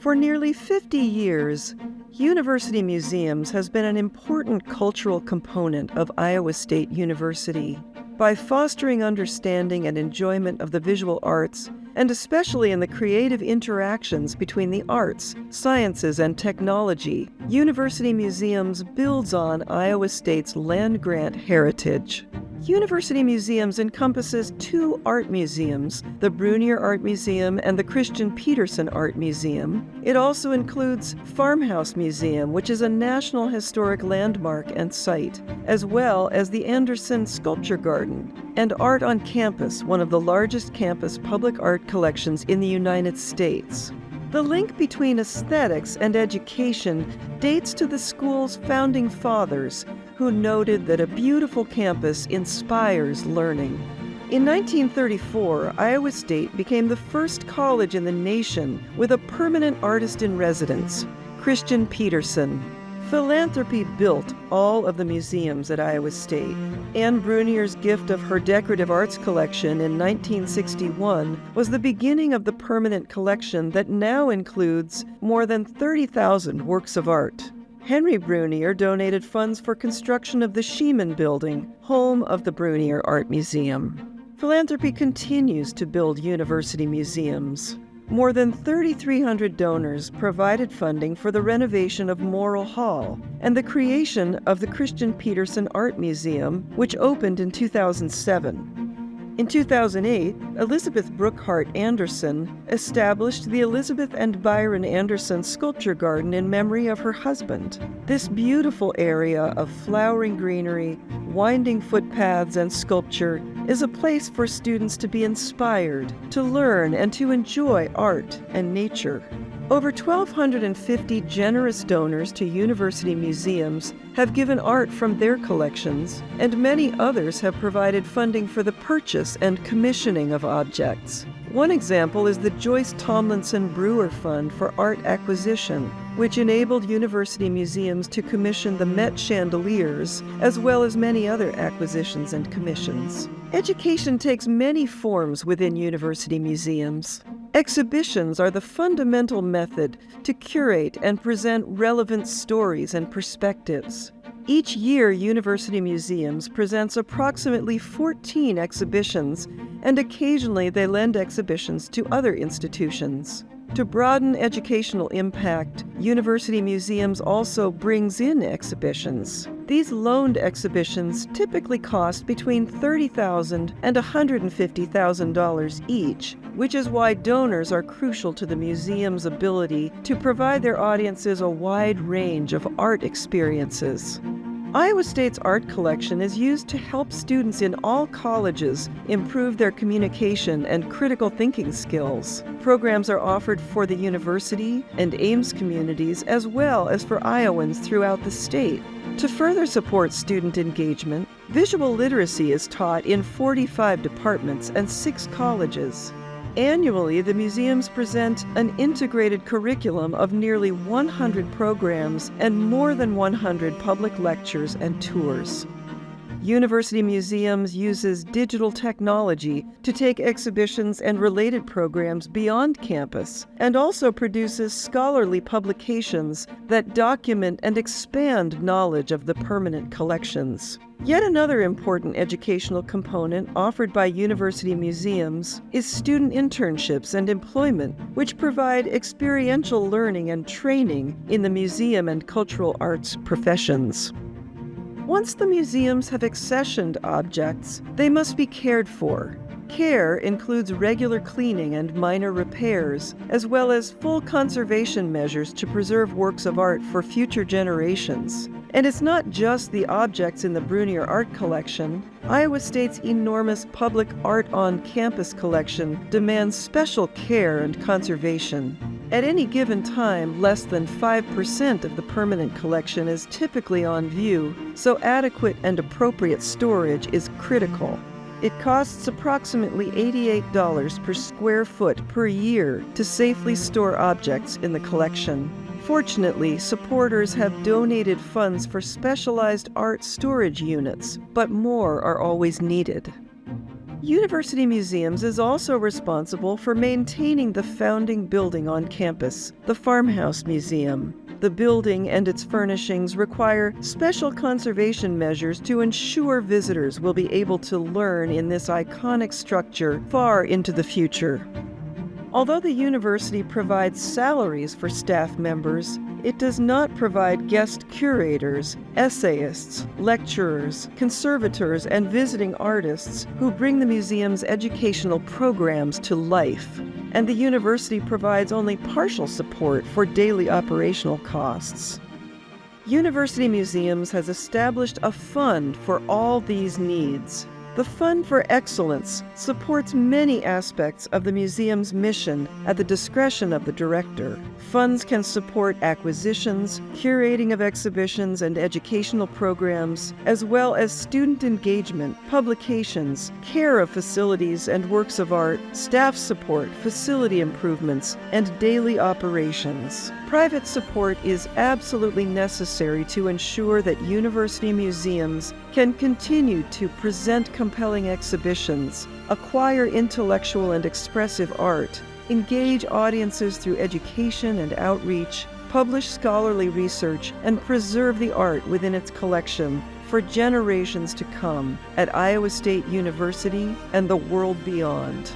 For nearly 50 years, University Museums has been an important cultural component of Iowa State University. By fostering understanding and enjoyment of the visual arts, and especially in the creative interactions between the arts, sciences, and technology, University Museums builds on Iowa State's land-grant heritage. University Museums encompasses two art museums, the Brunnier Art Museum and the Christian Petersen Art Museum. It also includes Farmhouse Museum, which is a National Historic Landmark and site, as well as the Anderson Sculpture Garden, and Art on Campus, one of the largest campus public art collections in the United States. The link between aesthetics and education dates to the school's founding fathers, who noted that a beautiful campus inspires learning. In 1934, Iowa State became the first college in the nation with a permanent artist in residence, Christian Petersen. Philanthropy built all of the museums at Iowa State. Anne Brunnier's gift of her decorative arts collection in 1961 was the beginning of the permanent collection that now includes more than 30,000 works of art. Henry Brunnier donated funds for construction of the Sheeman Building, home of the Brunnier Art Museum. Philanthropy continues to build university museums. More than 3,300 donors provided funding for the renovation of Morrill Hall and the creation of the Christian Petersen Art Museum, which opened in 2007. In 2008, Elizabeth Brookhart Anderson established the Elizabeth and Byron Anderson Sculpture Garden in memory of her husband. This beautiful area of flowering greenery, winding footpaths, and sculpture is a place for students to be inspired, to learn, and to enjoy art and nature. Over 1,250 generous donors to university museums have given art from their collections, and many others have provided funding for the purchase and commissioning of objects. One example is the Joyce Tomlinson Brewer Fund for Art Acquisition, which enabled university museums to commission the Met chandeliers, as well as many other acquisitions and commissions. Education takes many forms within university museums. Exhibitions are the fundamental method to curate and present relevant stories and perspectives. Each year, University Museums presents approximately 14 exhibitions, and occasionally they lend exhibitions to other institutions. To broaden educational impact, University Museums also brings in exhibitions. These loaned exhibitions typically cost between $30,000 and $150,000 each, which is why donors are crucial to the museum's ability to provide their audiences a wide range of art experiences. Iowa State's art collection is used to help students in all colleges improve their communication and critical thinking skills. Programs are offered for the university and Ames communities, as well as for Iowans throughout the state. To further support student engagement, visual literacy is taught in 45 departments and 6 colleges. Annually, the museums present an integrated curriculum of nearly 100 programs and more than 100 public lectures and tours. University Museums uses digital technology to take exhibitions and related programs beyond campus, and also produces scholarly publications that document and expand knowledge of the permanent collections. Yet another important educational component offered by university museums is student internships and employment, which provide experiential learning and training in the museum and cultural arts professions. Once the museums have accessioned objects, they must be cared for. Care includes regular cleaning and minor repairs, as well as full conservation measures to preserve works of art for future generations. And it's not just the objects in the Brunnier Art Collection. Iowa State's enormous public art on campus collection demands special care and conservation. At any given time, less than 5% of the permanent collection is typically on view, so adequate and appropriate storage is critical. It costs approximately $88 per square foot per year to safely store objects in the collection. Fortunately, supporters have donated funds for specialized art storage units, but more are always needed. University Museums is also responsible for maintaining the founding building on campus, the Farmhouse Museum. The building and its furnishings require special conservation measures to ensure visitors will be able to learn in this iconic structure far into the future. Although the university provides salaries for staff members, it does not provide guest curators, essayists, lecturers, conservators, and visiting artists who bring the museum's educational programs to life. And the university provides only partial support for daily operational costs. University Museums has established a fund for all these needs. The Fund for Excellence supports many aspects of the museum's mission at the discretion of the director. Funds can support acquisitions, curating of exhibitions and educational programs, as well as student engagement, publications, care of facilities and works of art, staff support, facility improvements, and daily operations. Private support is absolutely necessary to ensure that university museums can continue to present compelling exhibitions, acquire intellectual and expressive art, engage audiences through education and outreach, publish scholarly research, and preserve the art within its collection for generations to come at Iowa State University and the world beyond.